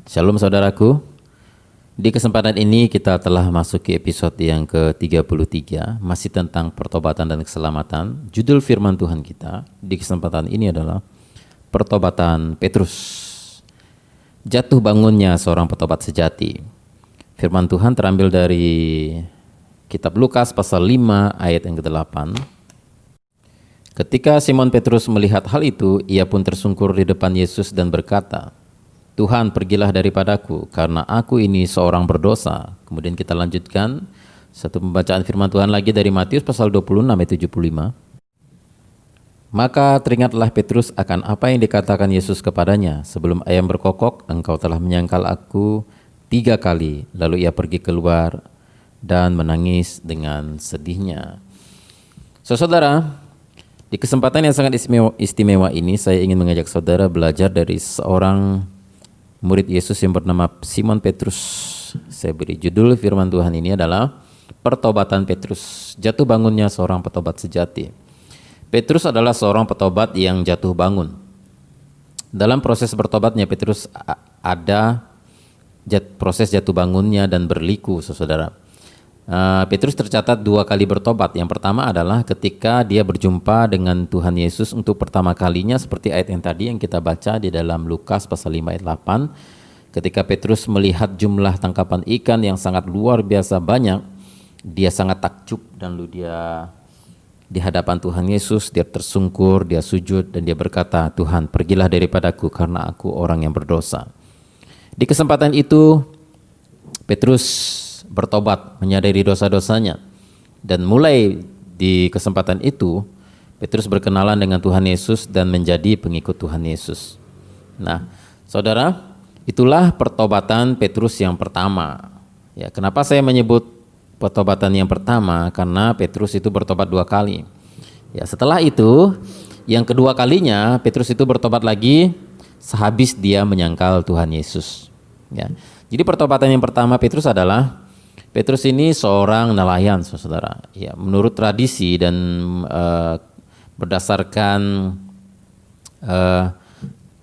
Shalom saudaraku. Di kesempatan ini kita telah masuk ke episode yang ke-33, masih tentang pertobatan dan keselamatan. Judul firman Tuhan kita di kesempatan ini adalah pertobatan Petrus. Jatuh bangunnya seorang petobat sejati. Firman Tuhan terambil dari kitab Lukas pasal 5 ayat yang ke-8. Ketika Simon Petrus melihat hal itu, ia pun tersungkur di depan Yesus dan berkata, "Tuhan, pergilah daripadaku, karena aku ini seorang berdosa." Kemudian kita lanjutkan satu pembacaan firman Tuhan lagi dari Matius pasal 26 ayat 75. Maka teringatlah Petrus akan apa yang dikatakan Yesus kepadanya, "Sebelum ayam berkokok, engkau telah menyangkal aku 3 kali." Lalu ia pergi keluar dan menangis dengan sedihnya. Saudara, di kesempatan yang sangat istimewa ini, saya ingin mengajak saudara belajar dari seorang murid Yesus yang bernama Simon Petrus. Saya beri judul firman Tuhan ini adalah pertobatan Petrus, jatuh bangunnya seorang petobat sejati. Petrus adalah seorang petobat yang jatuh bangun. Dalam proses bertobatnya Petrus ada proses jatuh bangunnya dan berliku, saudara. Petrus tercatat 2 kali bertobat. Yang pertama adalah ketika dia berjumpa dengan Tuhan Yesus untuk pertama kalinya, seperti ayat yang tadi yang kita baca di dalam Lukas pasal 5 ayat 8. Ketika Petrus melihat jumlah tangkapan ikan yang sangat luar biasa banyak, dia sangat takjub dan lalu dia di hadapan Tuhan Yesus, dia tersungkur, dia sujud dan dia berkata, "Tuhan, pergilah daripadaku karena aku orang yang berdosa." Di kesempatan itu Petrus bertobat, menyadari dosa-dosanya, dan mulai di kesempatan itu Petrus berkenalan dengan Tuhan Yesus dan menjadi pengikut Tuhan Yesus. Nah, saudara, itulah pertobatan Petrus yang pertama. Ya, kenapa saya menyebut pertobatan yang pertama? Karena Petrus itu bertobat 2 kali. Ya, setelah itu, yang kedua kalinya Petrus itu bertobat lagi sehabis dia menyangkal Tuhan Yesus. Ya, jadi pertobatan yang pertama Petrus adalah Petrus ini seorang nelayan, saudara. Ya, menurut tradisi dan berdasarkan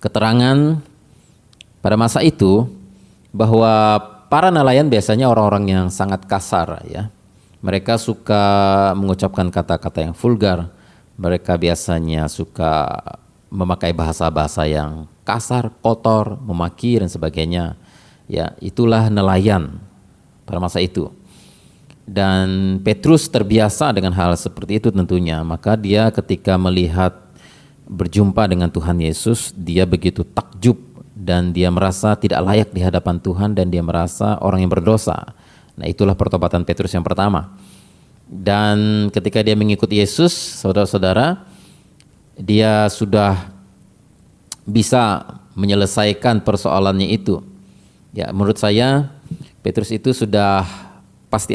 keterangan pada masa itu, bahwa para nelayan biasanya orang-orang yang sangat kasar. Ya, mereka suka mengucapkan kata-kata yang vulgar. Mereka biasanya suka memakai bahasa-bahasa yang kasar, kotor, memaki dan sebagainya. Ya, itulah nelayan pada masa itu. Dan Petrus terbiasa dengan hal seperti itu tentunya. Maka dia ketika melihat berjumpa dengan Tuhan Yesus, dia begitu takjub dan dia merasa tidak layak di hadapan Tuhan dan dia merasa orang yang berdosa. Nah, itulah pertobatan Petrus yang pertama. Dan ketika dia mengikuti Yesus, saudara-saudara, dia sudah bisa menyelesaikan persoalannya itu. Ya, menurut saya Petrus itu sudah pasti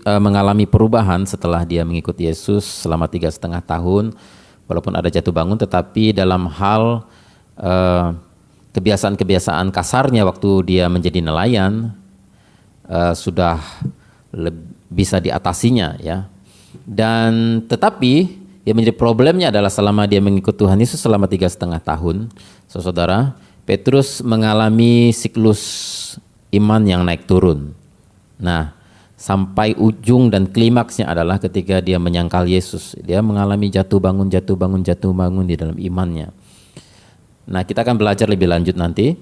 mengalami perubahan setelah dia mengikuti Yesus selama 3,5 tahun. Walaupun ada jatuh bangun, tetapi dalam hal kebiasaan-kebiasaan kasarnya waktu dia menjadi nelayan sudah bisa diatasinya, ya. Dan tetapi yang menjadi problemnya adalah selama dia mengikuti Tuhan Yesus selama 3,5 tahun, saudara, Petrus mengalami siklus iman yang naik turun. Nah, sampai ujung dan klimaksnya adalah ketika dia menyangkal Yesus. Dia mengalami jatuh bangun di dalam imannya. Nah, kita akan belajar lebih lanjut nanti.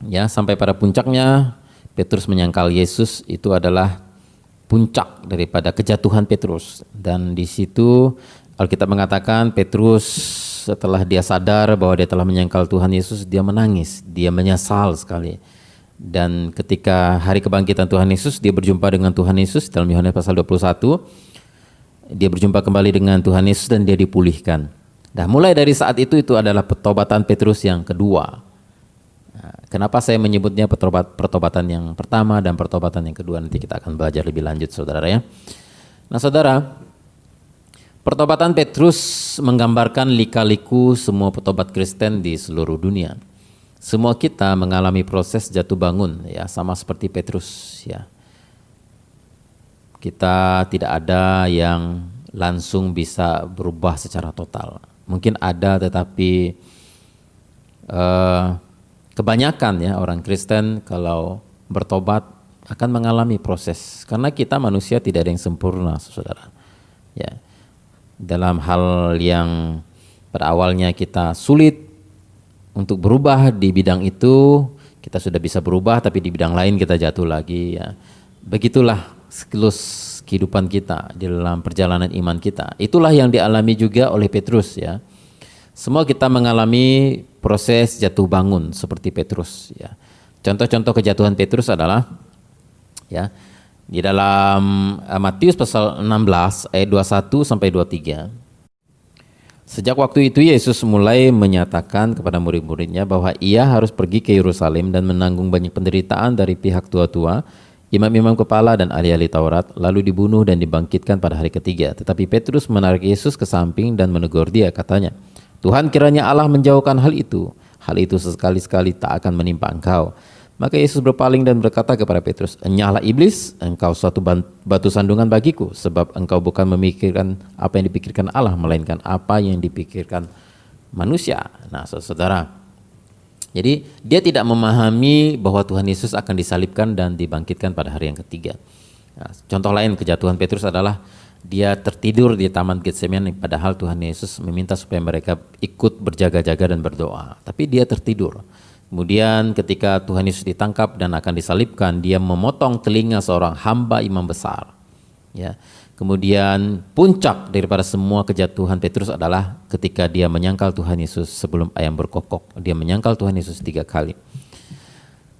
Ya, sampai pada puncaknya Petrus menyangkal Yesus, itu adalah puncak daripada kejatuhan Petrus. Dan di situ Alkitab mengatakan Petrus setelah dia sadar bahwa dia telah menyangkal Tuhan Yesus, dia menangis, dia menyesal sekali. Dan ketika hari kebangkitan Tuhan Yesus, dia berjumpa dengan Tuhan Yesus dalam Yohanes pasal 21. Dia berjumpa kembali dengan Tuhan Yesus dan dia dipulihkan. Nah, mulai dari saat itu adalah pertobatan Petrus yang kedua. Nah, kenapa saya menyebutnya pertobatan yang pertama dan pertobatan yang kedua? Nanti kita akan belajar lebih lanjut, saudara, ya. Nah, saudara, pertobatan Petrus menggambarkan lika-liku semua petobat Kristen di seluruh dunia. Semua kita mengalami proses jatuh bangun, ya, sama seperti Petrus, ya. Kita tidak ada yang langsung bisa berubah secara total. Mungkin ada, tetapi kebanyakan ya orang Kristen kalau bertobat akan mengalami proses, karena kita manusia tidak ada yang sempurna, saudara. Ya, dalam hal yang pada awalnya kita sulit untuk berubah di bidang itu, kita sudah bisa berubah, tapi di bidang lain kita jatuh lagi. Ya, begitulah siklus kehidupan kita di dalam perjalanan iman kita. Itulah yang dialami juga oleh Petrus. Ya, semua kita mengalami proses jatuh bangun seperti Petrus. Ya, contoh-contoh kejatuhan Petrus adalah ya di dalam Matius pasal 16 ayat 21 sampai 23. Sejak waktu itu Yesus mulai menyatakan kepada murid-muridnya bahwa ia harus pergi ke Yerusalem dan menanggung banyak penderitaan dari pihak tua-tua, imam-imam kepala dan ahli-ahli Taurat, lalu dibunuh dan dibangkitkan pada hari ketiga. Tetapi Petrus menarik Yesus ke samping dan menegur dia, katanya, "Tuhan, kiranya Allah menjauhkan hal itu. Hal itu sekali-sekali tak akan menimpa engkau." Maka Yesus berpaling dan berkata kepada Petrus, "Enyahlah iblis, engkau suatu batu sandungan bagiku, sebab engkau bukan memikirkan apa yang dipikirkan Allah, melainkan apa yang dipikirkan manusia." Nah, saudara, jadi dia tidak memahami bahwa Tuhan Yesus akan disalibkan dan dibangkitkan pada hari yang ketiga. Nah, contoh lain kejatuhan Petrus adalah dia tertidur di Taman Getsemani, padahal Tuhan Yesus meminta supaya mereka ikut berjaga-jaga dan berdoa, tapi dia tertidur. Kemudian ketika Tuhan Yesus ditangkap dan akan disalibkan, dia memotong telinga seorang hamba imam besar. Ya. Kemudian puncak daripada semua kejatuhan Petrus adalah ketika dia menyangkal Tuhan Yesus sebelum ayam berkokok. Dia menyangkal Tuhan Yesus 3 kali.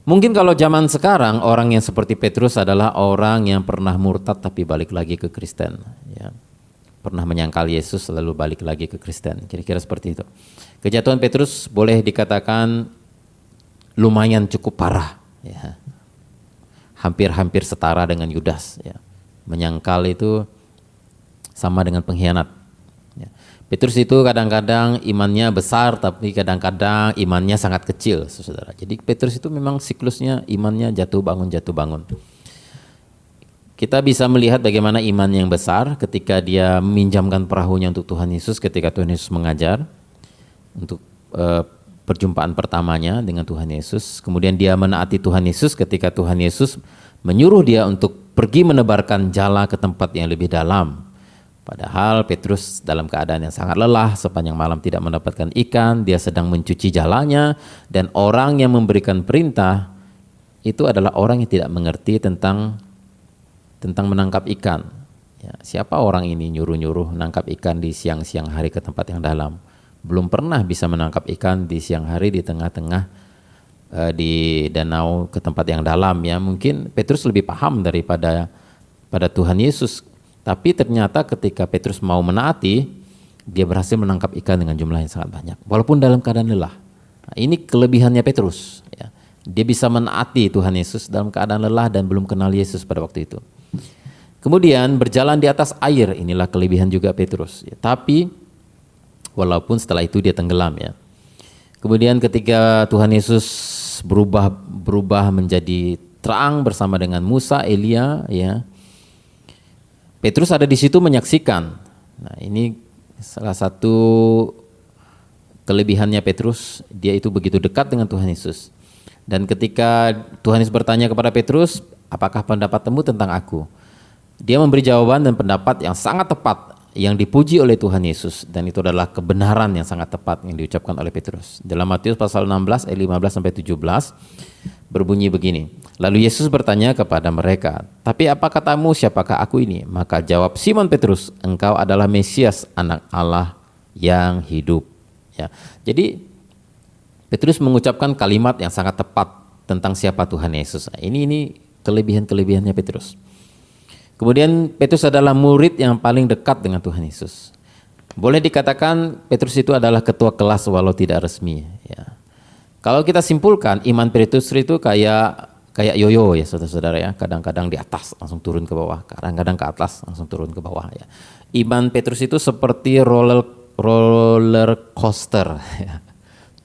Mungkin kalau zaman sekarang orang yang seperti Petrus adalah orang yang pernah murtad tapi balik lagi ke Kristen. Ya. Pernah menyangkal Yesus lalu balik lagi ke Kristen. Kira-kira seperti itu. Kejatuhan Petrus boleh dikatakan lumayan cukup parah, ya. Hampir-hampir setara dengan Yudas. Ya. Menyangkal itu sama dengan pengkhianat. Ya. Petrus itu kadang-kadang imannya besar, tapi kadang-kadang imannya sangat kecil, saudara. Jadi Petrus itu memang siklusnya imannya jatuh bangun. Kita bisa melihat bagaimana iman yang besar ketika dia meminjamkan perahunya untuk Tuhan Yesus ketika Tuhan Yesus mengajar untuk perjumpaan pertamanya dengan Tuhan Yesus. Kemudian dia menaati Tuhan Yesus ketika Tuhan Yesus menyuruh dia untuk pergi menebarkan jala ke tempat yang lebih dalam. Padahal Petrus dalam keadaan yang sangat lelah, sepanjang malam tidak mendapatkan ikan, dia sedang mencuci jalanya, dan orang yang memberikan perintah itu adalah orang yang tidak mengerti tentang menangkap ikan. Ya, siapa orang ini nyuruh-nyuruh menangkap ikan di siang-siang hari ke tempat yang dalam? Belum pernah bisa menangkap ikan di siang hari di tengah-tengah di danau ke tempat yang dalam. Ya, mungkin Petrus lebih paham daripada Tuhan Yesus. Tapi ternyata ketika Petrus mau menaati, dia berhasil menangkap ikan dengan jumlah yang sangat banyak, walaupun dalam keadaan lelah. Nah, ini kelebihannya Petrus. Ya. Dia bisa menaati Tuhan Yesus dalam keadaan lelah dan belum kenal Yesus pada waktu itu. Kemudian berjalan di atas air, inilah kelebihan juga Petrus. Ya. Tapi walaupun setelah itu dia tenggelam, ya. Kemudian ketika Tuhan Yesus berubah menjadi terang bersama dengan Musa, Elia, ya. Petrus ada di situ menyaksikan. Nah, ini salah satu kelebihannya Petrus, dia itu begitu dekat dengan Tuhan Yesus. Dan ketika Tuhan Yesus bertanya kepada Petrus, "Apakah pendapatmu tentang aku?" Dia memberi jawaban dan pendapat yang sangat tepat, yang dipuji oleh Tuhan Yesus, dan itu adalah kebenaran yang sangat tepat yang diucapkan oleh Petrus. Dalam Matius pasal 16 ayat 15 sampai 17 berbunyi begini. Lalu Yesus bertanya kepada mereka, "Tapi apa katamu, siapakah aku ini?" Maka jawab Simon Petrus, "Engkau adalah Mesias, anak Allah yang hidup." Ya. Jadi Petrus mengucapkan kalimat yang sangat tepat tentang siapa Tuhan Yesus. Nah, ini kelebihannya Petrus. Kemudian Petrus adalah murid yang paling dekat dengan Tuhan Yesus. Boleh dikatakan Petrus itu adalah ketua kelas walau tidak resmi. Ya. Kalau kita simpulkan, iman Petrus itu kayak yoyo, ya saudara-saudara, ya. Kadang-kadang di atas langsung turun ke bawah, kadang-kadang ke atas langsung turun ke bawah. Ya. Iman Petrus itu seperti roller coaster. Ya.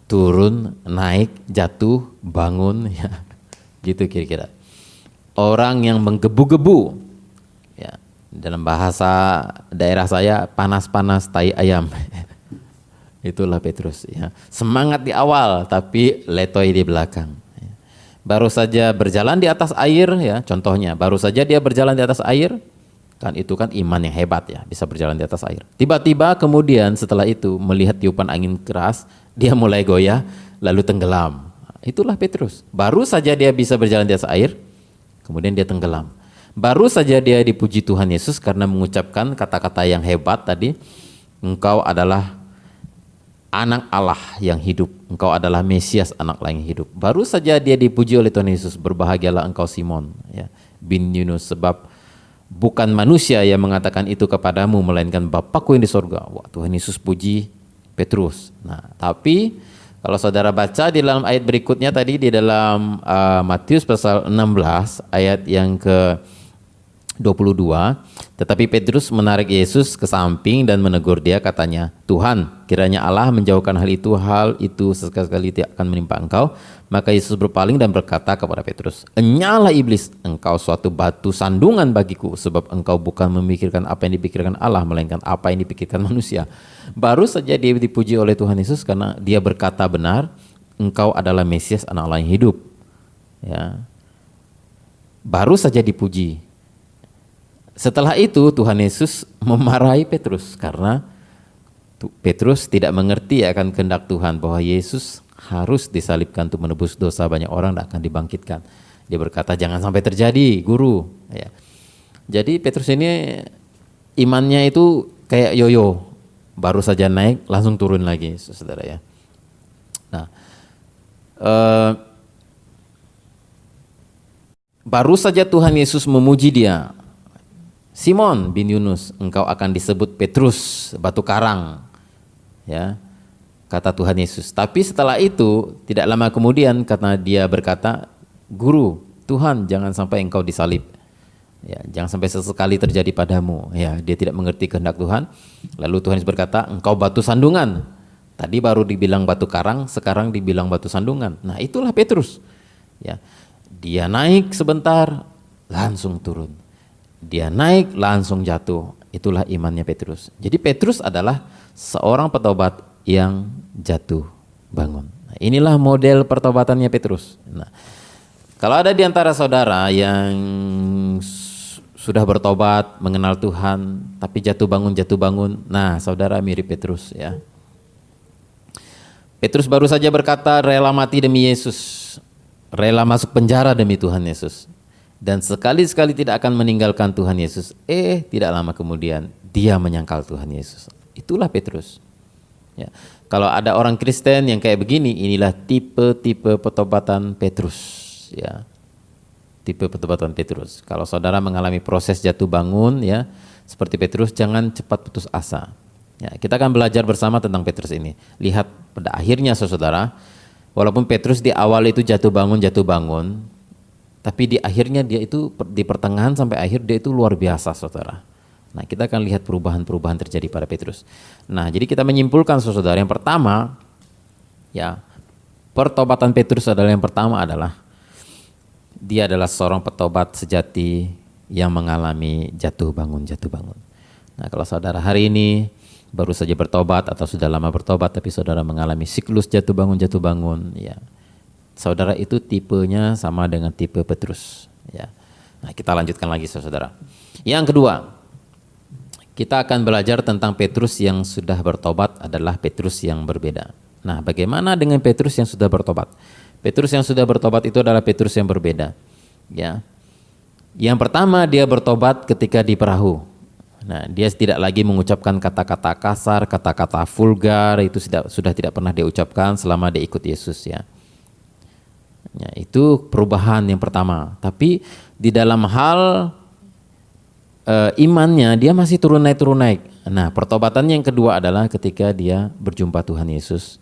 Turun, naik, jatuh, bangun, ya. Gitu kira-kira. Orang yang menggebu-gebu. Dalam bahasa daerah saya, panas-panas tai ayam. Itulah Petrus ya. Semangat di awal tapi letoy di belakang. Baru saja berjalan di atas air ya, contohnya baru saja dia berjalan di atas air, kan itu kan iman yang hebat ya, bisa berjalan di atas air. Tiba-tiba kemudian setelah itu melihat tiupan angin keras, dia mulai goyah lalu tenggelam. Itulah Petrus. Baru saja dia bisa berjalan di atas air, kemudian dia tenggelam. Baru saja dia dipuji Tuhan Yesus karena mengucapkan kata-kata yang hebat tadi, engkau adalah anak Allah yang hidup, engkau adalah Mesias, anak Allah yang hidup. Baru saja dia dipuji oleh Tuhan Yesus, berbahagialah engkau Simon ya, bin Yunus, sebab bukan manusia yang mengatakan itu kepadamu, melainkan Bapakku yang di sorga. Wah, Tuhan Yesus puji Petrus. Nah, tapi kalau saudara baca di dalam ayat berikutnya tadi, di dalam Matius pasal 16 ayat yang ke 22, tetapi Petrus menarik Yesus ke samping dan menegur dia, katanya, Tuhan, kiranya Allah menjauhkan hal itu sekali-kali tidak akan menimpa engkau. Maka Yesus berpaling dan berkata kepada Petrus, enyalah iblis, engkau suatu batu sandungan bagiku, sebab engkau bukan memikirkan apa yang dipikirkan Allah, melainkan apa yang dipikirkan manusia. Baru saja dia dipuji oleh Tuhan Yesus karena dia berkata benar, engkau adalah Mesias, anak Allah yang hidup ya. Baru saja dipuji. Setelah itu Tuhan Yesus memarahi Petrus karena Petrus tidak mengerti akan kehendak Tuhan bahwa Yesus harus disalibkan untuk menebus dosa banyak orang dan akan dibangkitkan. Dia berkata, jangan sampai terjadi, guru. Ya. Jadi Petrus ini imannya itu kayak yoyo, baru saja naik langsung turun lagi, saudara ya. Nah, baru saja Tuhan Yesus memuji dia, Simon bin Yunus, engkau akan disebut Petrus, batu karang, ya, kata Tuhan Yesus. Tapi setelah itu, tidak lama kemudian, karena dia berkata, Guru, Tuhan, jangan sampai engkau disalib, ya, jangan sampai sesekali terjadi padamu. Ya, dia tidak mengerti kehendak Tuhan. Lalu Tuhan Yesus berkata, engkau batu sandungan. Tadi baru dibilang batu karang, sekarang dibilang batu sandungan. Nah, itulah Petrus. Ya, dia naik sebentar, langsung turun. Dia naik langsung jatuh. Itulah imannya Petrus. Jadi Petrus adalah seorang petobat yang jatuh bangun. Nah, inilah model pertobatannya Petrus. Nah, kalau ada di antara saudara yang sudah bertobat, mengenal Tuhan, tapi jatuh bangun, nah saudara mirip Petrus ya. Petrus baru saja berkata rela mati demi Yesus, rela masuk penjara demi Tuhan Yesus. Dan sekali-sekali tidak akan meninggalkan Tuhan Yesus. Tidak lama kemudian dia menyangkal Tuhan Yesus. Itulah Petrus. Ya. Kalau ada orang Kristen yang kayak begini, inilah tipe-tipe pertobatan Petrus. Ya. Tipe pertobatan Petrus. Kalau saudara mengalami proses jatuh bangun, ya, seperti Petrus, jangan cepat putus asa. Ya, kita akan belajar bersama tentang Petrus ini. Lihat pada akhirnya saudara, walaupun Petrus di awal itu jatuh bangun, tapi di akhirnya dia itu di pertengahan sampai akhir dia itu luar biasa saudara. Nah, kita akan lihat perubahan-perubahan terjadi pada Petrus. Nah, jadi kita menyimpulkan saudara, yang pertama ya, pertobatan Petrus adalah yang pertama adalah dia adalah seorang petobat sejati yang mengalami jatuh bangun. Nah, kalau saudara hari ini baru saja bertobat atau sudah lama bertobat tapi saudara mengalami siklus jatuh bangun ya, saudara itu tipenya sama dengan tipe Petrus ya. Nah, kita lanjutkan lagi saudara. Yang kedua, kita akan belajar tentang Petrus yang sudah bertobat adalah Petrus yang berbeda. Nah, bagaimana dengan Petrus yang sudah bertobat? Petrus yang sudah bertobat itu adalah Petrus yang berbeda ya. Yang pertama, dia bertobat ketika di perahu. Nah, dia tidak lagi mengucapkan kata-kata kasar, kata-kata vulgar, itu sudah tidak pernah dia ucapkan selama dia ikut Yesus ya. Ya, itu perubahan yang pertama. Tapi di dalam hal imannya dia masih turun naik. Nah, pertobatan yang kedua adalah ketika dia berjumpa Tuhan Yesus.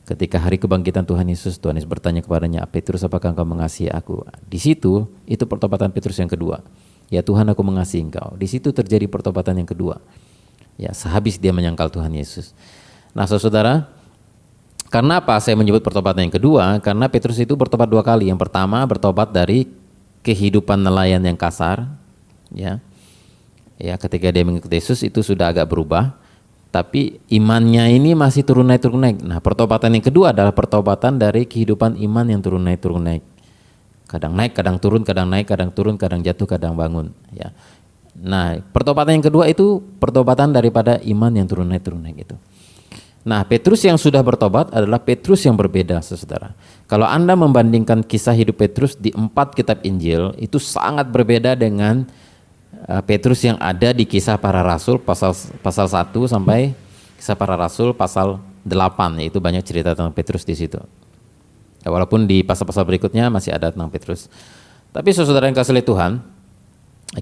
Ketika hari kebangkitan Tuhan Yesus bertanya kepadanya, Petrus, apakah engkau mengasihi aku? Di situ, itu pertobatan Petrus yang kedua. Ya Tuhan, aku mengasihi engkau. Di situ terjadi pertobatan yang kedua. Ya, sehabis dia menyangkal Tuhan Yesus. Nah, saudara, karena apa saya menyebut pertobatan yang kedua? Karena Petrus itu bertobat dua kali. Yang pertama bertobat dari kehidupan nelayan yang kasar, ya. Ya, ketika dia mengikuti Yesus itu sudah agak berubah. tapi imannya ini masih turun naik turun naik. Nah, pertobatan yang kedua adalah pertobatan dari kehidupan iman yang turun naik turun naik. Kadang naik, kadang turun, kadang naik, kadang turun, kadang jatuh, kadang bangun. Ya. Nah, pertobatan yang kedua itu pertobatan daripada iman yang turun naik itu. Nah, Petrus yang sudah bertobat adalah Petrus yang berbeda, saudara. Kalau Anda membandingkan kisah hidup Petrus di 4 kitab Injil, itu sangat berbeda dengan Petrus yang ada di Kisah Para Rasul pasal 1 sampai Kisah Para Rasul pasal 8, yaitu banyak cerita tentang Petrus di situ. Ya, walaupun di pasal-pasal berikutnya masih ada tentang Petrus. Tapi saudara yang kasih oleh Tuhan,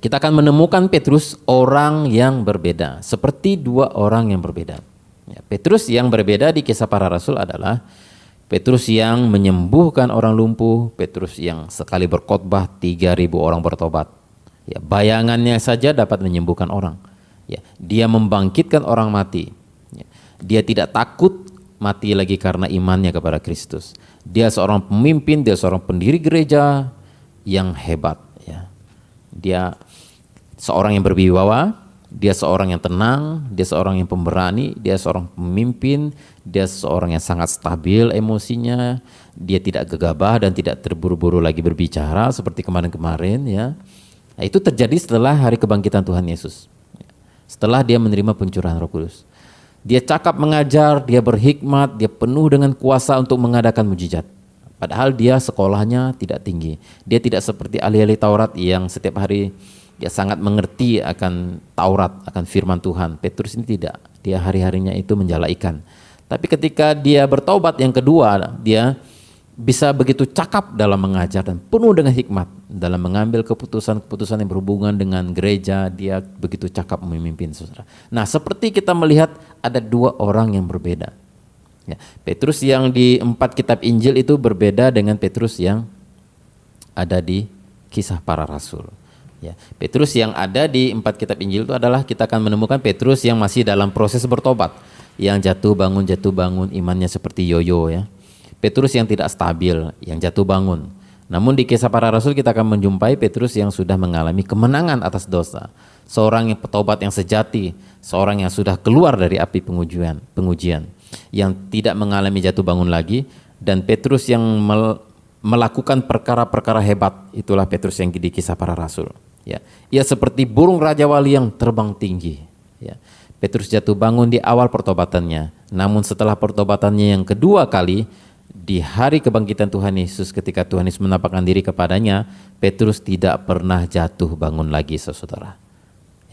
kita akan menemukan Petrus orang yang berbeda, seperti 2 orang yang berbeda. Ya, Petrus yang berbeda di Kisah Para Rasul adalah Petrus yang menyembuhkan orang lumpuh, Petrus yang sekali berkhotbah 3.000 orang bertobat. Ya, bayangannya saja dapat menyembuhkan orang. Ya, dia membangkitkan orang mati. Ya, dia tidak takut mati lagi karena imannya kepada Kristus. Dia seorang pemimpin, dia seorang pendiri gereja yang hebat. Ya. Dia seorang yang berwibawa, dia seorang yang tenang, dia seorang yang pemberani, dia seorang pemimpin, dia seorang yang sangat stabil emosinya, dia tidak gegabah dan tidak terburu-buru lagi berbicara seperti kemarin-kemarin, ya. Nah, itu terjadi setelah hari kebangkitan Tuhan Yesus. Setelah dia menerima pencurahan Roh Kudus. Dia cakap mengajar, dia berhikmat, dia penuh dengan kuasa untuk mengadakan mujizat. Padahal dia sekolahnya tidak tinggi. Dia tidak seperti ahli-ahli Taurat yang setiap hari dia sangat mengerti akan Taurat, akan firman Tuhan. Petrus ini tidak. Dia hari-harinya itu menjala ikan. Tapi ketika dia bertobat yang kedua, dia bisa begitu cakap dalam mengajar dan penuh dengan hikmat dalam mengambil keputusan-keputusan yang berhubungan dengan gereja. Dia begitu cakap memimpin, saudara. Nah, seperti kita melihat ada 2 orang yang berbeda. Ya, Petrus yang di 4 kitab Injil itu berbeda dengan Petrus yang ada di Kisah Para Rasul. Ya, Petrus yang ada di 4 kitab Injil itu adalah kita akan menemukan Petrus yang masih dalam proses bertobat, yang jatuh bangun, imannya seperti yoyo, ya. Petrus yang tidak stabil, yang jatuh bangun. Namun di Kisah Para Rasul kita akan menjumpai Petrus yang sudah mengalami kemenangan atas dosa. Seorang yang petobat yang sejati, seorang yang sudah keluar dari api pengujian, yang tidak mengalami jatuh bangun lagi, dan Petrus yang melakukan perkara-perkara hebat. Itulah Petrus yang di Kisah Para Rasul. Ya, ia seperti burung Raja Wali yang terbang tinggi. Ya. Petrus jatuh bangun di awal pertobatannya, namun setelah pertobatannya yang kedua kali, di hari kebangkitan Tuhan Yesus, ketika Tuhan Yesus menampakkan diri kepadanya, Petrus tidak pernah jatuh bangun lagi, saudara.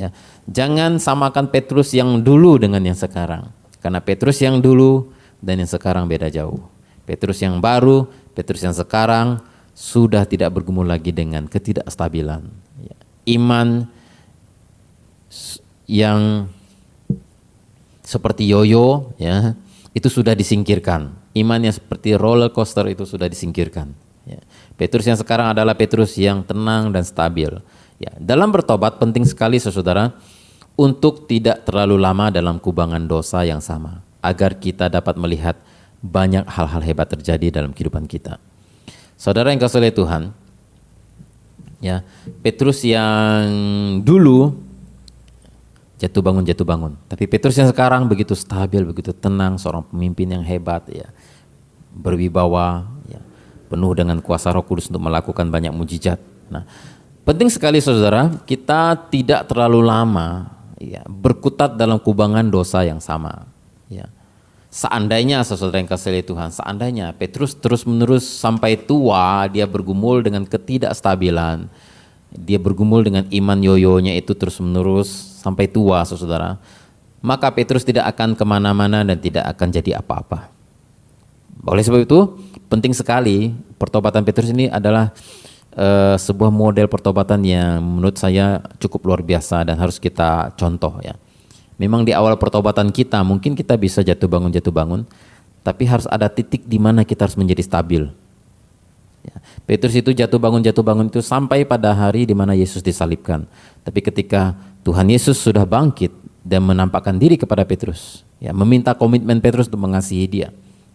Ya. Jangan samakan Petrus yang dulu dengan yang sekarang, karena Petrus yang dulu dan yang sekarang beda jauh. Petrus yang baru, Petrus yang sekarang sudah tidak bergumul lagi dengan ketidakstabilan. Ya. Iman yang seperti yoyo, ya, itu sudah disingkirkan. Iman yang seperti roller coaster itu sudah disingkirkan. Ya. Petrus yang sekarang adalah Petrus yang tenang dan stabil. Ya. Dalam bertobat penting sekali, saudara, untuk tidak terlalu lama dalam kubangan dosa yang sama, agar kita dapat melihat banyak hal-hal hebat terjadi dalam kehidupan kita. Saudara yang kasih oleh Tuhan, ya, Petrus yang dulu jatuh bangun. Tapi Petrus yang sekarang begitu stabil, begitu tenang, seorang pemimpin yang hebat, ya, berwibawa, ya, penuh dengan kuasa Roh Kudus untuk melakukan banyak mujizat. Nah, penting sekali, saudara, kita tidak terlalu lama, ya, berkutat dalam kubangan dosa yang sama. Ya. Seandainya, saudara yang kasih oleh Tuhan, seandainya Petrus terus-menerus sampai tua dia bergumul dengan ketidakstabilan, dia bergumul dengan iman yoyonya itu terus-menerus sampai tua, saudara, maka Petrus tidak akan kemana-mana dan tidak akan jadi apa-apa. Oleh sebab itu, penting sekali pertobatan Petrus ini adalah sebuah model pertobatan yang menurut saya cukup luar biasa dan harus kita contoh, ya. Memang di awal pertobatan kita mungkin kita bisa jatuh bangun, tapi harus ada titik di mana kita harus menjadi stabil. Ya. Petrus itu jatuh bangun itu sampai pada hari di mana Yesus disalibkan. Tapi ketika Tuhan Yesus sudah bangkit dan menampakkan diri kepada Petrus, ya, meminta komitmen Petrus untuk mengasihi dia,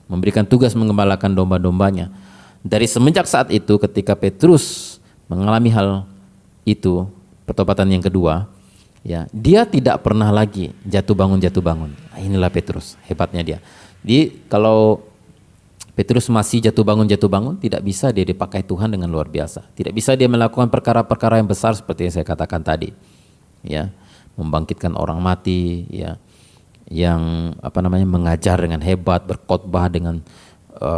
memberikan tugas mengembalakan domba-dombanya. Dari semenjak saat itu, ketika Petrus mengalami hal itu, pertobatan yang kedua, Ya, dia tidak pernah lagi jatuh bangun. Nah, inilah Petrus, hebatnya dia. Kalau Petrus masih jatuh bangun, tidak bisa dia dipakai Tuhan dengan luar biasa. Tidak bisa dia melakukan perkara-perkara yang besar seperti yang saya katakan tadi. Ya, membangkitkan orang mati, ya, yang mengajar dengan hebat, berkhotbah dengan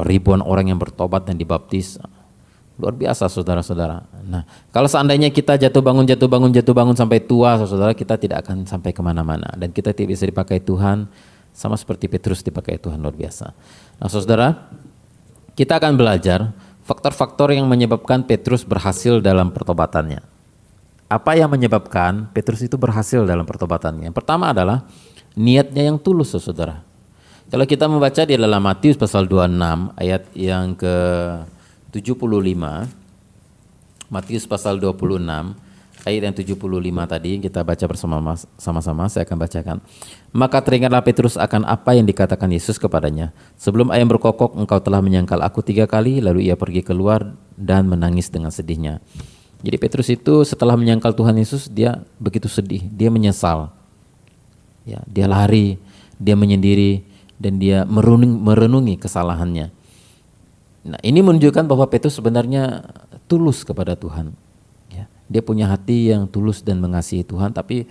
ribuan orang yang bertobat dan dibaptis. Luar biasa saudara-saudara. Nah, kalau seandainya kita jatuh bangun sampai tua, saudara, kita tidak akan sampai kemana-mana. Dan kita tidak bisa dipakai Tuhan, sama seperti Petrus dipakai Tuhan, luar biasa. Nah saudara, kita akan belajar faktor-faktor yang menyebabkan Petrus berhasil dalam pertobatannya. Apa yang menyebabkan Petrus itu berhasil dalam pertobatannya? Yang pertama adalah niatnya yang tulus, saudara. Kalau kita membaca di dalam Matius pasal 26 ayat yang ke 75, Matius pasal 26 ayat yang 75 tadi kita baca bersama-sama, saya akan bacakan. Maka teringatlah Petrus akan apa yang dikatakan Yesus kepadanya. Sebelum ayam berkokok engkau telah menyangkal aku 3 kali, lalu ia pergi keluar dan menangis dengan sedihnya. Jadi Petrus itu setelah menyangkal Tuhan Yesus, dia begitu sedih, dia menyesal. Ya, dia lari, dia menyendiri, dan dia merenungi kesalahannya. Nah, ini menunjukkan bahwa Petrus sebenarnya tulus kepada Tuhan. Ya, dia punya hati yang tulus dan mengasihi Tuhan, tapi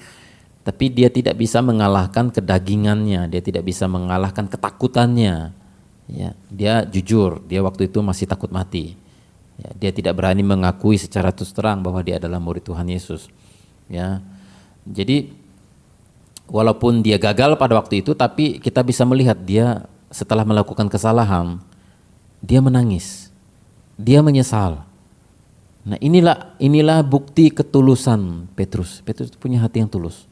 dia tidak bisa mengalahkan kedagingannya, dia tidak bisa mengalahkan ketakutannya. Ya, dia jujur, dia waktu itu masih takut mati. Ya, dia tidak berani mengakui secara terus terang bahwa dia adalah murid Tuhan Yesus. Ya, jadi walaupun dia gagal pada waktu itu, tapi kita bisa melihat dia setelah melakukan kesalahan, dia menangis, dia menyesal. Nah, inilah bukti ketulusan Petrus. Petrus punya hati yang tulus.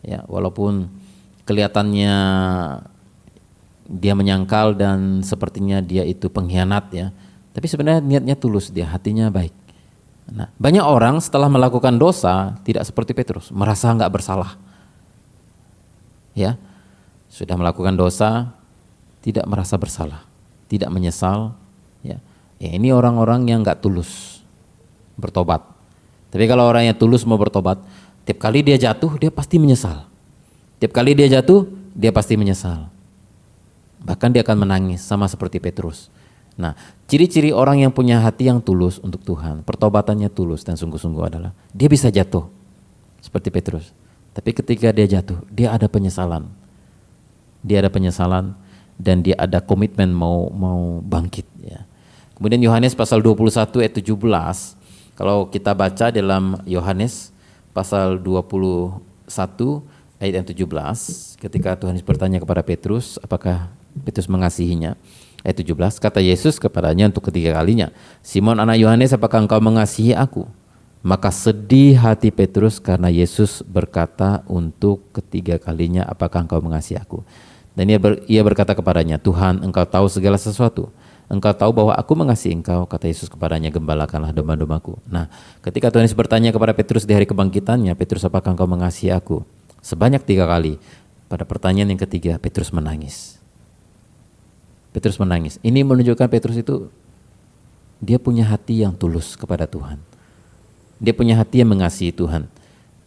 Ya, walaupun kelihatannya dia menyangkal dan sepertinya dia itu pengkhianat, ya, tapi sebenarnya niatnya tulus, dia hatinya baik. Nah, banyak orang setelah melakukan dosa tidak seperti Petrus, merasa nggak bersalah. Ya, sudah melakukan dosa, tidak merasa bersalah, tidak menyesal. Ya, ini orang-orang yang nggak tulus bertobat. Tapi kalau orang yang tulus mau bertobat, tiap kali dia jatuh, dia pasti menyesal. Tiap kali dia jatuh, dia pasti menyesal. Bahkan dia akan menangis, sama seperti Petrus. Nah, ciri-ciri orang yang punya hati yang tulus untuk Tuhan, pertobatannya tulus dan sungguh-sungguh adalah dia bisa jatuh seperti Petrus. Tapi ketika dia jatuh, dia ada penyesalan. Dia ada penyesalan dan dia ada komitmen mau bangkit, ya. Kemudian Yohanes pasal 21 ayat 17, kalau kita baca dalam Yohanes pasal 21 ayat yang 17, ketika Tuhan Yesus bertanya kepada Petrus, apakah Petrus mengasihinya? Ayat 17, kata Yesus kepadanya untuk ketiga kalinya, Simon anak Yohanes, apakah engkau mengasihi aku? Maka sedih hati Petrus karena Yesus berkata untuk ketiga kalinya, apakah engkau mengasihi aku? Dan ia berkata kepadanya, Tuhan, engkau tahu segala sesuatu. Engkau tahu bahwa aku mengasihi engkau. Kata Yesus kepadanya, gembalakanlah domba-dombaku. Nah, ketika Tuhan Yesus bertanya kepada Petrus di hari kebangkitannya, Petrus, apakah engkau mengasihi aku? Sebanyak 3 kali. Pada pertanyaan yang ketiga, Petrus menangis. Petrus menangis. Ini menunjukkan Petrus itu dia punya hati yang tulus kepada Tuhan. Dia punya hati yang mengasihi Tuhan.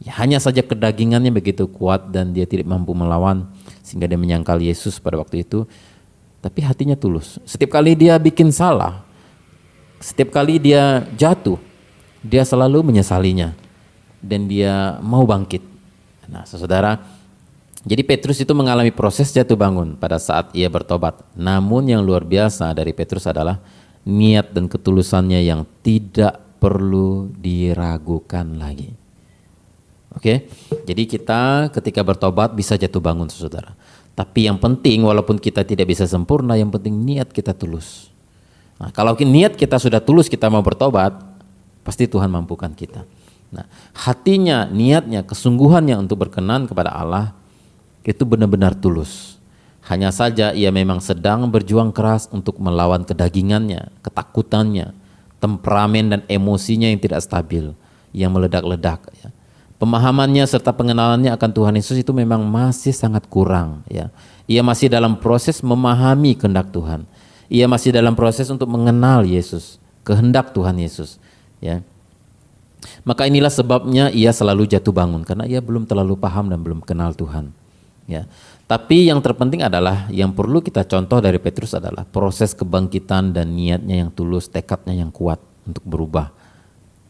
Ya, hanya saja kedagingannya begitu kuat dan dia tidak mampu melawan sehingga dia menyangkal Yesus pada waktu itu. Tapi hatinya tulus. Setiap kali dia bikin salah, setiap kali dia jatuh, dia selalu menyesalinya dan dia mau bangkit. Nah, saudara, jadi Petrus itu mengalami proses jatuh bangun pada saat ia bertobat. Namun yang luar biasa dari Petrus adalah niat dan ketulusannya yang tidak perlu diragukan lagi. Oke, jadi kita ketika bertobat bisa jatuh bangun, saudara. Tapi yang penting, walaupun kita tidak bisa sempurna, yang penting niat kita tulus. Nah, kalau niat kita sudah tulus, kita mau bertobat, pasti Tuhan mampukan kita. Nah, hatinya, niatnya, kesungguhannya untuk berkenan kepada Allah itu benar-benar tulus. Hanya saja ia memang sedang berjuang keras untuk melawan kedagingannya, ketakutannya, temperamen dan emosinya yang tidak stabil, yang meledak-ledak, ya. Pemahamannya serta pengenalannya akan Tuhan Yesus itu memang masih sangat kurang, ya. Ia masih dalam proses memahami kehendak Tuhan. Ia masih dalam proses untuk mengenal Yesus, kehendak Tuhan Yesus, ya. Maka inilah sebabnya ia selalu jatuh bangun, karena ia belum terlalu paham dan belum kenal Tuhan. Ya. Tapi yang terpenting adalah, yang perlu kita contoh dari Petrus adalah proses kebangkitan dan niatnya yang tulus, tekadnya yang kuat untuk berubah.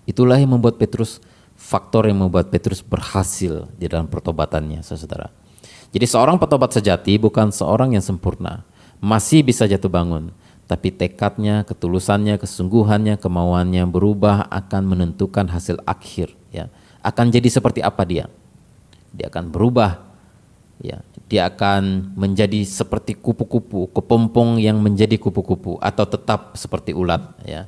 Itulah yang membuat Petrus, faktor yang membuat Petrus berhasil di dalam pertobatannya, saudara. Jadi seorang petobat sejati bukan seorang yang sempurna, masih bisa jatuh bangun, tapi tekadnya, ketulusannya, kesungguhannya, kemauannya berubah akan menentukan hasil akhir. Ya. Akan jadi seperti apa dia? Dia akan berubah. Ya. Dia akan menjadi seperti kupu-kupu, kepompong yang menjadi kupu-kupu, atau tetap seperti ulat. Ya.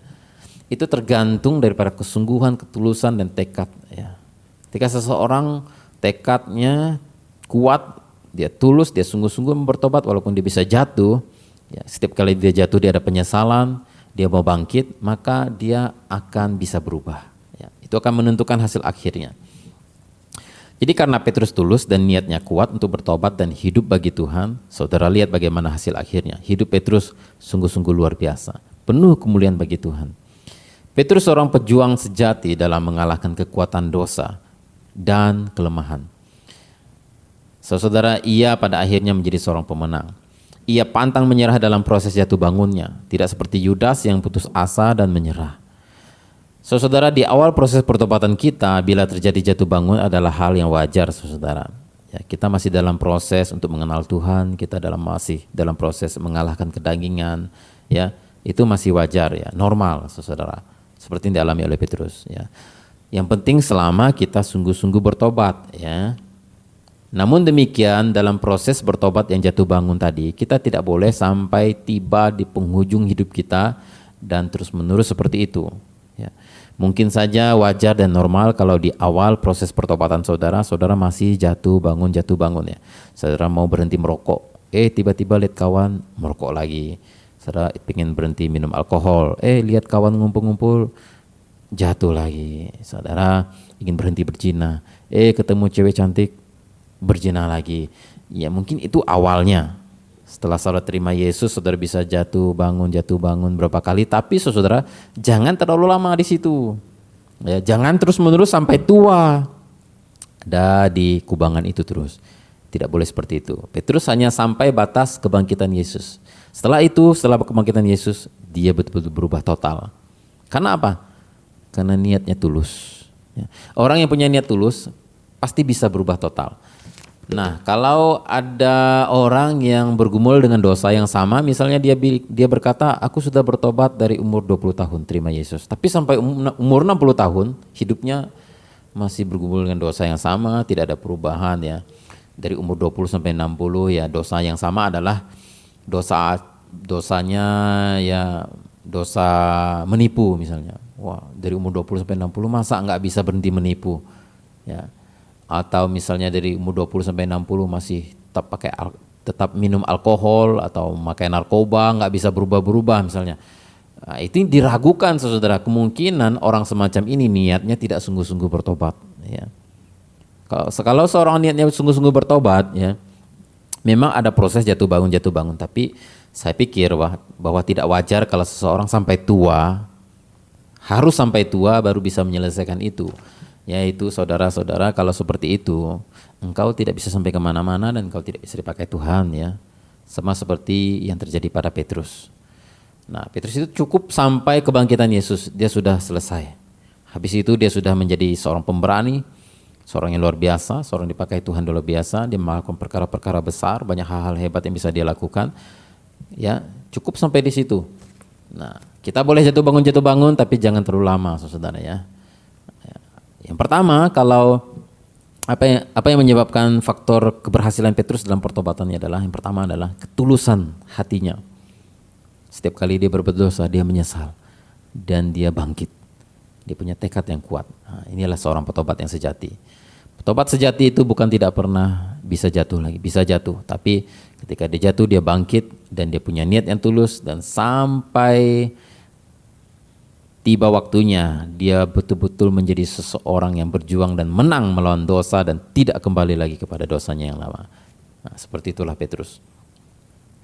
Itu tergantung daripada kesungguhan, ketulusan, dan tekad. Ya. Ketika seseorang tekadnya kuat, dia tulus, dia sungguh-sungguh bertobat walaupun dia bisa jatuh. Ya, setiap kali dia jatuh dia ada penyesalan, dia mau bangkit, maka dia akan bisa berubah. Ya, itu akan menentukan hasil akhirnya. Jadi karena Petrus tulus dan niatnya kuat untuk bertobat dan hidup bagi Tuhan, saudara lihat bagaimana hasil akhirnya. Hidup Petrus sungguh-sungguh luar biasa, penuh kemuliaan bagi Tuhan. Petrus seorang pejuang sejati dalam mengalahkan kekuatan dosa dan kelemahan. Saudara, ia pada akhirnya menjadi seorang pemenang. Ia pantang menyerah dalam proses jatuh bangunnya, tidak seperti Yudas yang putus asa dan menyerah. Saudara, di awal proses pertobatan kita, bila terjadi jatuh bangun adalah hal yang wajar, saudara. Ya, kita masih dalam proses untuk mengenal Tuhan, kita masih dalam proses mengalahkan kedagingan, ya, itu masih wajar, ya, normal, saudara. Seperti yang dialami oleh Petrus. Ya. Yang penting selama kita sungguh-sungguh bertobat, ya. Namun demikian dalam proses bertobat yang jatuh bangun tadi, kita tidak boleh sampai tiba di penghujung hidup kita dan terus-menerus seperti itu. Ya. Mungkin saja wajar dan normal kalau di awal proses pertobatan saudara masih jatuh bangun ya. Saudara mau berhenti merokok, tiba-tiba lihat kawan merokok lagi. Saudara ingin berhenti minum alkohol, lihat kawan ngumpul-ngumpul, jatuh lagi. Saudara ingin berhenti berzina, ketemu cewek cantik, berzina lagi. Ya mungkin itu awalnya. Setelah saudara terima Yesus, saudara bisa jatuh bangun berapa kali. Tapi saudara jangan terlalu lama di situ. Ya, jangan terus-menerus sampai tua ada di kubangan itu terus. Tidak boleh seperti itu. Petrus hanya sampai batas kebangkitan Yesus. Setelah itu, setelah kebangkitan Yesus, dia betul-betul berubah total. Karena apa? Karena niatnya tulus. Ya. Orang yang punya niat tulus pasti bisa berubah total. Nah, kalau ada orang yang bergumul dengan dosa yang sama, misalnya dia berkata, aku sudah bertobat dari umur 20 tahun terima Yesus. Tapi sampai umur 60 tahun, hidupnya masih bergumul dengan dosa yang sama, tidak ada perubahan ya. Dari umur 20 sampai 60 ya dosa yang sama adalah dosanya ya dosa menipu misalnya. Wah, dari umur 20 sampai 60 masa enggak bisa berhenti menipu. Ya. Atau misalnya dari umur 20 sampai 60 masih tetap minum alkohol atau memakai narkoba, nggak bisa berubah-berubah misalnya. Nah, itu diragukan saudara, kemungkinan orang semacam ini niatnya tidak sungguh-sungguh bertobat. Ya. Kalau seorang niatnya sungguh-sungguh bertobat, ya, memang ada proses jatuh bangun. Tapi saya pikir bahwa tidak wajar kalau seseorang harus sampai tua baru bisa menyelesaikan itu. Yaitu saudara-saudara, kalau seperti itu engkau tidak bisa sampai kemana-mana dan engkau tidak bisa dipakai Tuhan ya. Sama seperti yang terjadi pada Petrus. Nah, Petrus itu cukup sampai kebangkitan Yesus, dia sudah selesai. Habis itu dia sudah menjadi seorang pemberani, seorang yang luar biasa, seorang yang dipakai Tuhan luar biasa. Dia melakukan perkara-perkara besar, banyak hal-hal hebat yang bisa dia lakukan. Ya, cukup sampai di situ. Nah, kita boleh jatuh bangun, tapi jangan terlalu lama, saudara ya. Yang pertama, kalau apa yang menyebabkan faktor keberhasilan Petrus dalam pertobatannya adalah yang pertama adalah ketulusan hatinya. Setiap kali dia berbuat dosa, dia menyesal dan dia bangkit. Dia punya tekad yang kuat. Nah, inilah seorang petobat yang sejati. Petobat sejati itu bukan tidak pernah bisa jatuh lagi, bisa jatuh. Tapi ketika dia jatuh, dia bangkit dan dia punya niat yang tulus dan sampai tiba waktunya dia betul-betul menjadi seseorang yang berjuang dan menang melawan dosa dan tidak kembali lagi kepada dosanya yang lama. Nah, seperti itulah Petrus.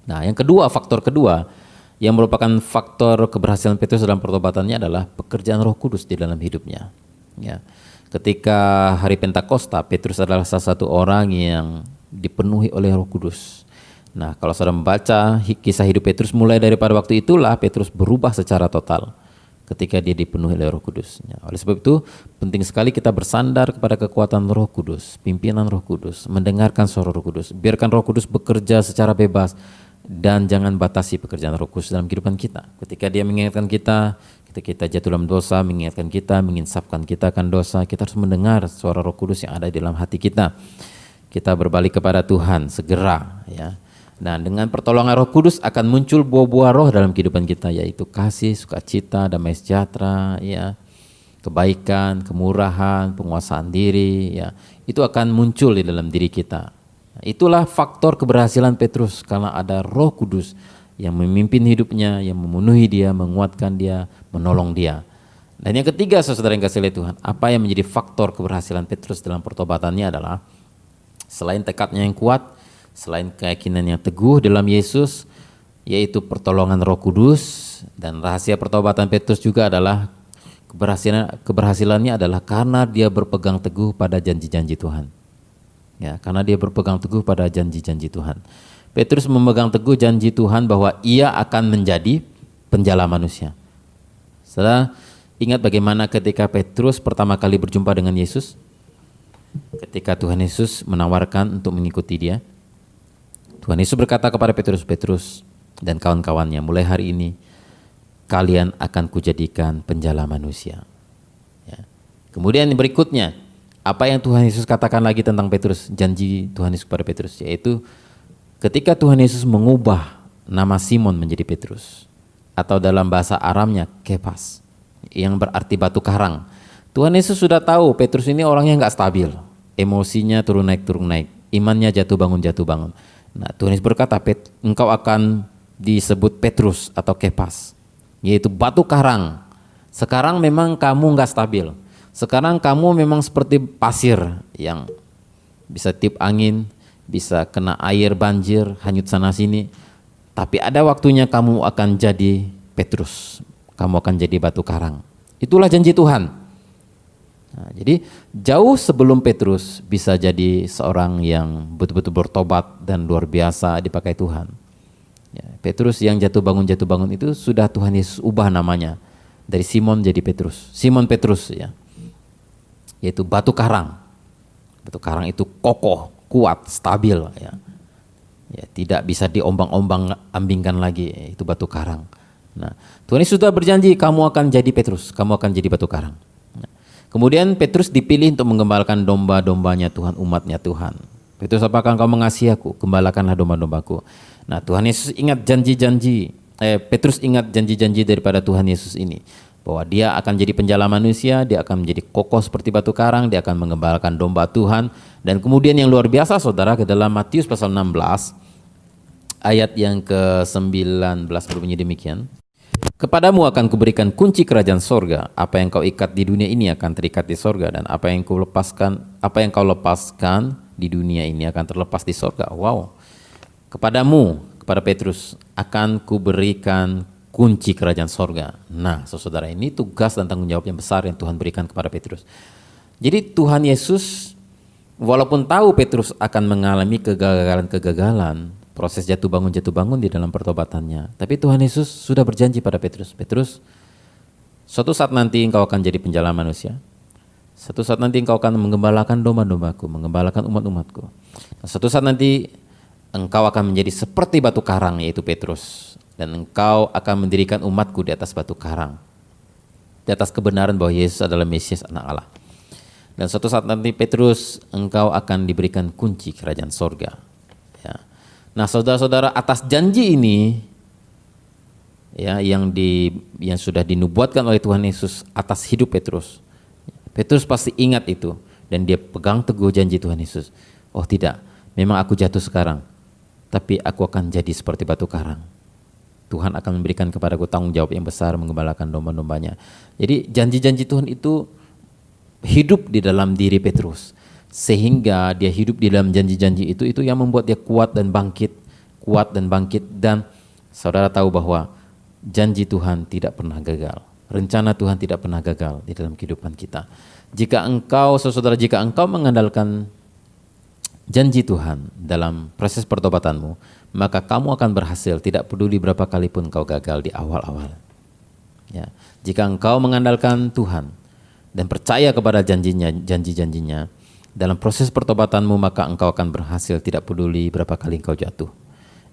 Nah, faktor kedua yang merupakan faktor keberhasilan Petrus dalam pertobatannya adalah pekerjaan Roh Kudus di dalam hidupnya. Ya. Ketika hari Pentakosta, Petrus adalah salah satu orang yang dipenuhi oleh Roh Kudus. Nah, kalau saudara membaca kisah hidup Petrus, mulai daripada waktu itulah Petrus berubah secara total ketika dia dipenuhi oleh Roh Kudus. Ya, oleh sebab itu penting sekali kita bersandar kepada kekuatan Roh Kudus, pimpinan Roh Kudus, mendengarkan suara Roh Kudus. Biarkan Roh Kudus bekerja secara bebas dan jangan batasi pekerjaan Roh Kudus dalam kehidupan kita. Ketika dia mengingatkan kita, ketika kita jatuh dalam dosa, mengingatkan kita, menginsafkan kita akan dosa, kita harus mendengar suara Roh Kudus yang ada di dalam hati kita. Kita berbalik kepada Tuhan segera, ya. Nah, dengan pertolongan Roh Kudus akan muncul buah-buah roh dalam kehidupan kita, yaitu kasih, sukacita, damai sejahtera, ya, kebaikan, kemurahan, penguasaan diri, ya. Itu akan muncul di dalam diri kita. Itulah faktor keberhasilan Petrus, karena ada Roh Kudus yang memimpin hidupnya, yang memenuhi dia, menguatkan dia, menolong dia. Dan yang ketiga, saudara yang kasih oleh Tuhan, apa yang menjadi faktor keberhasilan Petrus dalam pertobatannya adalah selain tekadnya yang kuat, selain keyakinan yang teguh dalam Yesus, yaitu pertolongan Roh Kudus, dan rahasia pertobatan Petrus juga adalah keberhasilannya adalah karena dia berpegang teguh pada janji-janji Tuhan. Ya, karena dia berpegang teguh pada janji-janji Tuhan. Petrus memegang teguh janji Tuhan bahwa ia akan menjadi penjala manusia. Saudara ingat bagaimana ketika Petrus pertama kali berjumpa dengan Yesus? Ketika Tuhan Yesus menawarkan untuk mengikuti dia, Tuhan Yesus berkata kepada Petrus, Petrus dan kawan-kawannya, mulai hari ini kalian akan kujadikan penjala manusia. Ya. Kemudian berikutnya, apa yang Tuhan Yesus katakan lagi tentang Petrus, janji Tuhan Yesus kepada Petrus, yaitu ketika Tuhan Yesus mengubah nama Simon menjadi Petrus, atau dalam bahasa Aramnya Kephas, yang berarti batu karang. Tuhan Yesus sudah tahu Petrus ini orangnya nggak stabil, emosinya turun naik, imannya jatuh bangun. Nah, Tuhan Yesus berkata, engkau akan disebut Petrus atau Kephas, yaitu batu karang. Sekarang memang kamu nggak stabil. Sekarang kamu memang seperti pasir yang bisa tiup angin, bisa kena air banjir, hanyut sana sini. Tapi ada waktunya kamu akan jadi Petrus. Kamu akan jadi batu karang. Itulah janji Tuhan. Nah, jadi jauh sebelum Petrus bisa jadi seorang yang betul-betul bertobat dan luar biasa dipakai Tuhan. Ya, Petrus yang jatuh bangun itu sudah Tuhan Yesus ubah namanya dari Simon jadi Petrus. Simon Petrus, ya, yaitu batu karang. Batu karang itu kokoh, kuat, stabil, ya. Ya, tidak bisa diombang-ombang-ambingkan lagi, itu batu karang. Nah, Tuhan Yesus sudah berjanji kamu akan jadi Petrus, kamu akan jadi batu karang. Kemudian Petrus dipilih untuk menggembalakan domba-dombanya Tuhan, umatnya Tuhan. Petrus, apakah engkau mengasihi aku? Gembalakanlah domba-dombaku. Nah, Tuhan Yesus ingat Petrus ingat janji-janji daripada Tuhan Yesus ini, bahwa dia akan jadi penjala manusia, dia akan menjadi kokoh seperti batu karang, dia akan menggembalakan domba Tuhan. Dan kemudian yang luar biasa, saudara, ke dalam Matius pasal 16 ayat yang ke-19 berbunyi demikian. Kepadamu akan kuberikan kunci kerajaan sorga. Apa yang kau ikat di dunia ini akan terikat di sorga, dan apa yang kau lepaskan di dunia ini akan terlepas di sorga. Wow. Kepadamu, kepada Petrus, akan kuberikan kunci kerajaan sorga. Nah, saudara, ini tugas dan tanggung jawab yang besar yang Tuhan berikan kepada Petrus. Jadi Tuhan Yesus walaupun tahu Petrus akan mengalami kegagalan, proses jatuh bangun di dalam pertobatannya, tapi Tuhan Yesus sudah berjanji pada Petrus, Petrus, suatu saat nanti engkau akan jadi penjala manusia, suatu saat nanti engkau akan menggembalakan domba-dombaku, menggembalakan umat-umatku, suatu saat nanti engkau akan menjadi seperti batu karang, yaitu Petrus, dan engkau akan mendirikan umatku di atas batu karang, di atas kebenaran bahwa Yesus adalah Mesias, anak Allah. Dan suatu saat nanti Petrus, engkau akan diberikan kunci kerajaan sorga. Ya. Nah, saudara-saudara, atas janji ini, ya, yang sudah dinubuatkan oleh Tuhan Yesus atas hidup Petrus, Petrus pasti ingat itu dan dia pegang teguh janji Tuhan Yesus. Oh tidak, memang aku jatuh sekarang, tapi aku akan jadi seperti batu karang. Tuhan akan memberikan kepadaku tanggung jawab yang besar menggembalakan domba-dombanya. Jadi janji-janji Tuhan itu hidup di dalam diri Petrus, sehingga dia hidup di dalam janji-janji itu yang membuat dia kuat dan bangkit. Dan saudara tahu bahwa janji Tuhan tidak pernah gagal. Rencana Tuhan tidak pernah gagal di dalam kehidupan kita. Jika engkau, saudara, jika engkau mengandalkan janji Tuhan dalam proses pertobatanmu, maka kamu akan berhasil, tidak peduli berapa kali pun kau gagal di awal-awal. Ya. Jika engkau mengandalkan Tuhan dan percaya kepada janji-janjinya dalam proses pertobatanmu, maka engkau akan berhasil, tidak peduli berapa kali engkau jatuh.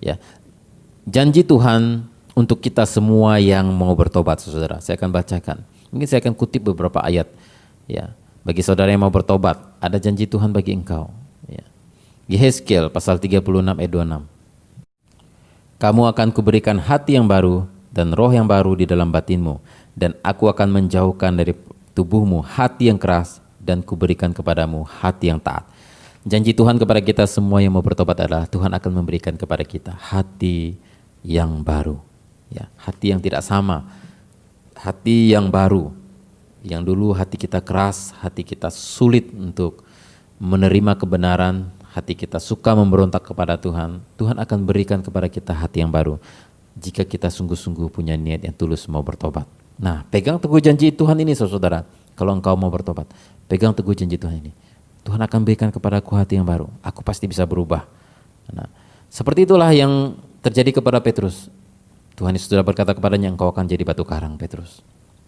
Ya. Janji Tuhan untuk kita semua yang mau bertobat, saudara. Saya akan bacakan. Mungkin saya akan kutip beberapa ayat. Ya, bagi saudara yang mau bertobat, ada janji Tuhan bagi engkau. Ya. Yehezkiel pasal 36 ayat 26. Kamu akan kuberikan hati yang baru dan roh yang baru di dalam batinmu, dan aku akan menjauhkan dari tubuhmu hati yang keras dan kuberikan kepadamu hati yang taat. Janji Tuhan kepada kita semua yang mau bertobat adalah Tuhan akan memberikan kepada kita hati yang baru. Ya, hati yang tidak sama, hati yang baru. Yang dulu hati kita keras, hati kita sulit untuk menerima kebenaran, hati kita suka memberontak kepada Tuhan. Tuhan akan berikan kepada kita hati yang baru jika kita sungguh-sungguh punya niat yang tulus mau bertobat. Nah, pegang teguh janji Tuhan ini, saudara. Kalau engkau mau bertobat, pegang teguh janji Tuhan ini. Tuhan akan berikan kepadaku hati yang baru. Aku pasti bisa berubah. Nah, seperti itulah yang terjadi kepada Petrus. Tuhan Yesus sudah berkata kepadanya, engkau akan jadi batu karang, Petrus.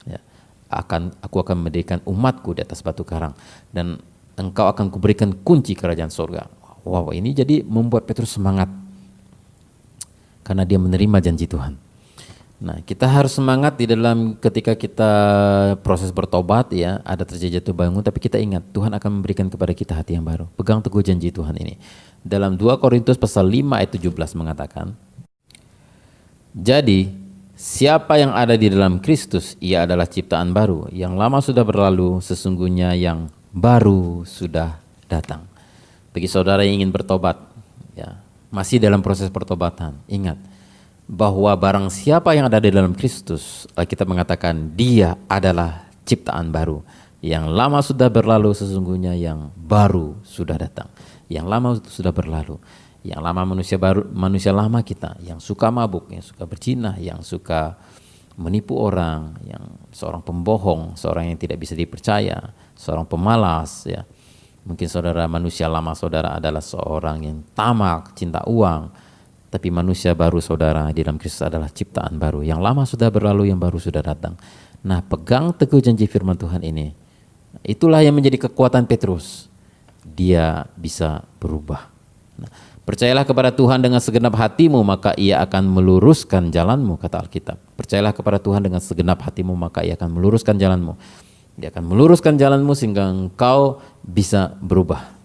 Ya, aku akan mendirikan umatku di atas batu karang, dan engkau akan kuberikan kunci kerajaan surga. Wow, ini jadi membuat Petrus semangat karena dia menerima janji Tuhan. Nah, kita harus semangat di dalam ketika kita proses bertobat, ya, ada terjadi jatuh bangun, tapi kita ingat Tuhan akan memberikan kepada kita hati yang baru. Pegang teguh janji Tuhan ini. Dalam 2 Korintus pasal 5 ayat 17 mengatakan, jadi, siapa yang ada di dalam Kristus, ia adalah ciptaan baru. Yang lama sudah berlalu, sesungguhnya yang baru sudah datang. Bagi saudara yang ingin bertobat, ya, masih dalam proses pertobatan, ingat bahwa barang siapa yang ada di dalam Kristus, kita mengatakan dia adalah ciptaan baru. Yang lama sudah berlalu, sesungguhnya yang baru sudah datang. Yang lama sudah berlalu. Yang lama manusia lama kita, yang suka mabuk, yang suka berzina, yang suka menipu orang, yang seorang pembohong, seorang yang tidak bisa dipercaya, seorang pemalas, ya. Mungkin saudara, manusia lama saudara adalah seorang yang tamak, cinta uang, tapi manusia baru saudara di dalam Kristus adalah ciptaan baru. Yang lama sudah berlalu, yang baru sudah datang. Nah, pegang teguh janji firman Tuhan ini. Itulah yang menjadi kekuatan Petrus. Dia bisa berubah. Nah, percayalah kepada Tuhan dengan segenap hatimu, maka ia akan meluruskan jalanmu, kata Alkitab. Percayalah kepada Tuhan dengan segenap hatimu, maka ia akan meluruskan jalanmu. Dia akan meluruskan jalanmu sehingga engkau bisa berubah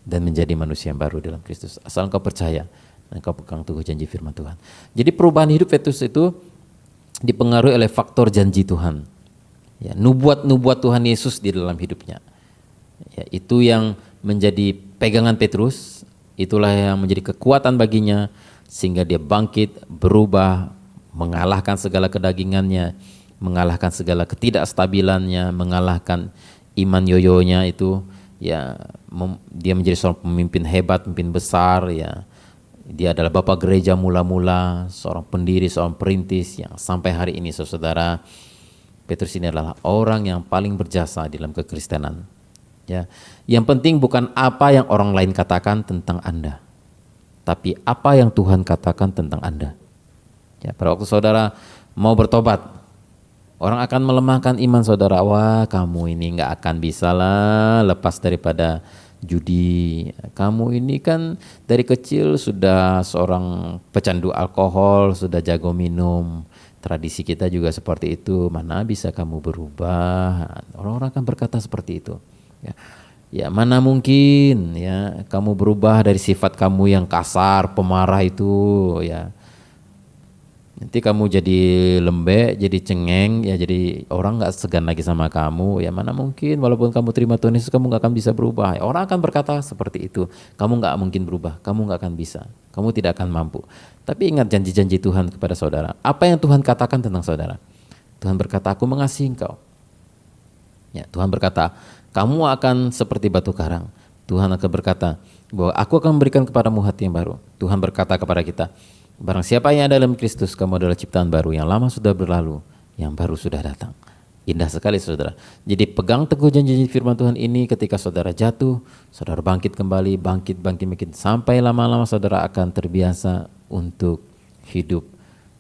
dan menjadi manusia yang baru dalam Kristus. Asal engkau percaya dan engkau pegang teguh janji firman Tuhan. Jadi perubahan hidup Petrus itu dipengaruhi oleh faktor janji Tuhan. Ya, nubuat Tuhan Yesus di dalam hidupnya. Ya, itu yang menjadi pegangan Petrus. Itulah yang menjadi kekuatan baginya sehingga dia bangkit, berubah, mengalahkan segala kedagingannya, mengalahkan segala ketidakstabilannya, mengalahkan iman yoyonya itu, ya, dia menjadi seorang pemimpin hebat, pemimpin besar, ya. Dia adalah bapak gereja mula-mula, seorang pendiri, seorang perintis yang sampai hari ini, saudara, Petrus ini adalah orang yang paling berjasa dalam kekristenan. Ya, yang penting bukan apa yang orang lain katakan tentang Anda, tapi apa yang Tuhan katakan tentang Anda. Ya, pada waktu saudara mau bertobat, orang akan melemahkan iman saudara. Wah, kamu ini nggak akan bisa lah lepas daripada judi. Kamu ini kan dari kecil sudah seorang pecandu alkohol, sudah jago minum. Tradisi kita juga seperti itu. Mana bisa kamu berubah? Orang-orang akan berkata seperti itu. Ya, mana mungkin ya kamu berubah dari sifat kamu yang kasar, pemarah itu, ya. Nanti kamu jadi lembek, jadi cengeng, ya, jadi orang nggak segan lagi sama kamu. Ya, mana mungkin walaupun kamu terima Tuhan Yesus kamu nggak akan bisa berubah. Ya, orang akan berkata seperti itu. Kamu nggak mungkin berubah, kamu nggak akan bisa, kamu tidak akan mampu. Tapi ingat janji-janji Tuhan kepada saudara. Apa yang Tuhan katakan tentang saudara? Tuhan berkata, aku mengasihi engkau. Ya, Tuhan berkata, kamu akan seperti batu karang. Tuhan akan berkata bahwa aku akan memberikan kepadamu hati yang baru. Tuhan berkata kepada kita, barang siapa yang ada dalam Kristus, kamu adalah ciptaan baru, yang lama sudah berlalu, yang baru sudah datang. Indah sekali saudara. Jadi pegang teguh janji firman Tuhan ini, ketika saudara jatuh, saudara bangkit kembali, bangkit, sampai lama-lama saudara akan terbiasa untuk hidup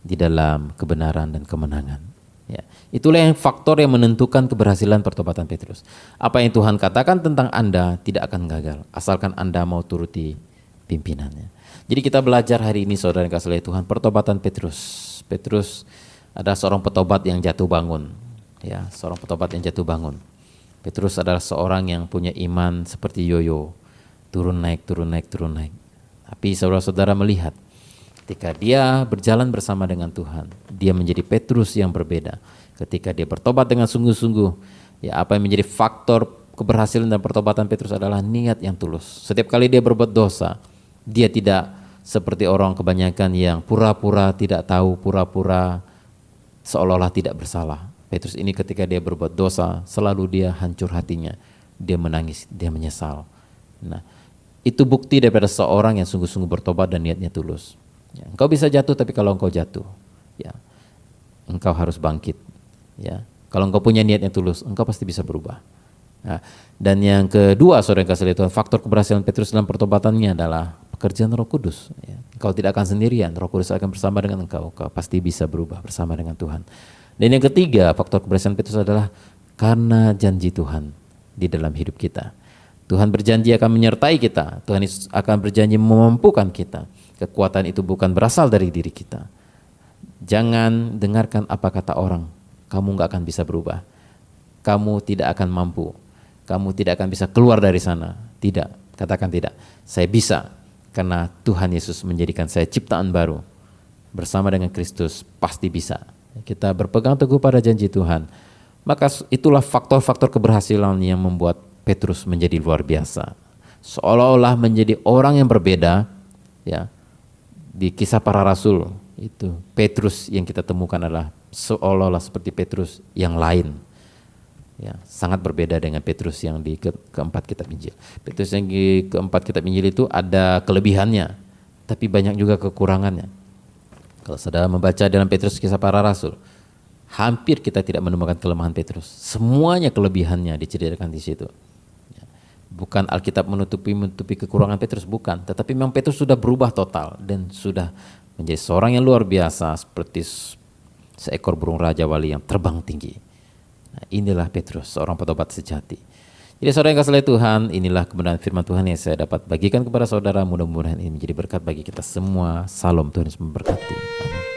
di dalam kebenaran dan kemenangan. Ya. Itulah yang faktor yang menentukan keberhasilan pertobatan Petrus. Apa yang Tuhan katakan tentang Anda tidak akan gagal, asalkan Anda mau turuti pimpinannya. Jadi kita belajar hari ini saudara yang kasih Tuhan, pertobatan Petrus. Petrus adalah seorang petobat yang jatuh bangun. Ya, seorang petobat yang jatuh bangun. Petrus adalah seorang yang punya iman seperti yoyo, turun naik, turun naik, turun naik. Tapi saudara-saudara melihat, ketika dia berjalan bersama dengan Tuhan, dia menjadi Petrus yang berbeda. Ketika dia bertobat dengan sungguh-sungguh, ya apa yang menjadi faktor keberhasilan dan pertobatan Petrus adalah niat yang tulus. Setiap kali dia berbuat dosa, dia tidak seperti orang kebanyakan yang pura-pura tidak tahu, pura-pura seolah-olah tidak bersalah. Petrus ini ketika dia berbuat dosa, selalu dia hancur hatinya, dia menangis, dia menyesal. Nah, itu bukti daripada seorang yang sungguh-sungguh bertobat dan niatnya tulus. Ya, engkau bisa jatuh, tapi kalau engkau jatuh, ya, engkau harus bangkit. Ya, kalau engkau punya niatnya tulus, engkau pasti bisa berubah. Nah, dan yang kedua, saudara yang kasih Tuhan, faktor keberhasilan Petrus dalam pertobatannya adalah pekerjaan Roh Kudus. Ya, engkau tidak akan sendirian, Roh Kudus akan bersama dengan engkau pasti bisa berubah bersama dengan Tuhan. Dan yang ketiga, faktor keberhasilan Petrus adalah karena janji Tuhan di dalam hidup kita. Tuhan berjanji akan menyertai kita, Tuhan akan berjanji memampukan kita. Kekuatan itu bukan berasal dari diri kita. Jangan dengarkan apa kata orang, kamu gak akan bisa berubah. Kamu tidak akan mampu, kamu tidak akan bisa keluar dari sana. Tidak, katakan tidak. Saya bisa, karena Tuhan Yesus menjadikan saya ciptaan baru. Bersama dengan Kristus pasti bisa. Kita berpegang teguh pada janji Tuhan. Maka itulah faktor-faktor keberhasilan yang membuat Petrus menjadi luar biasa. Seolah-olah menjadi orang yang berbeda. Ya, di Kisah Para Rasul itu Petrus yang kita temukan adalah seolah-olah seperti Petrus yang lain. Ya, sangat berbeda dengan Petrus yang di keempat kitab Injil. Petrus yang di keempat kitab Injil itu ada kelebihannya, tapi banyak juga kekurangannya. Kalau saudara membaca dalam Petrus Kisah Para Rasul, hampir kita tidak menemukan kelemahan Petrus. Semuanya kelebihannya diceritakan di situ. Bukan Alkitab menutupi kekurangan Petrus, bukan. Tetapi memang Petrus sudah berubah total dan sudah menjadi seorang yang luar biasa seperti seekor burung raja wali yang terbang tinggi. Nah, inilah Petrus, seorang petobat sejati. Jadi saudara yang kasih Tuhan, inilah kebenaran firman Tuhan yang saya dapat bagikan kepada saudara. Mudah-mudahan ini menjadi berkat bagi kita semua. Salam, Tuhan Yesus memberkati. Amin.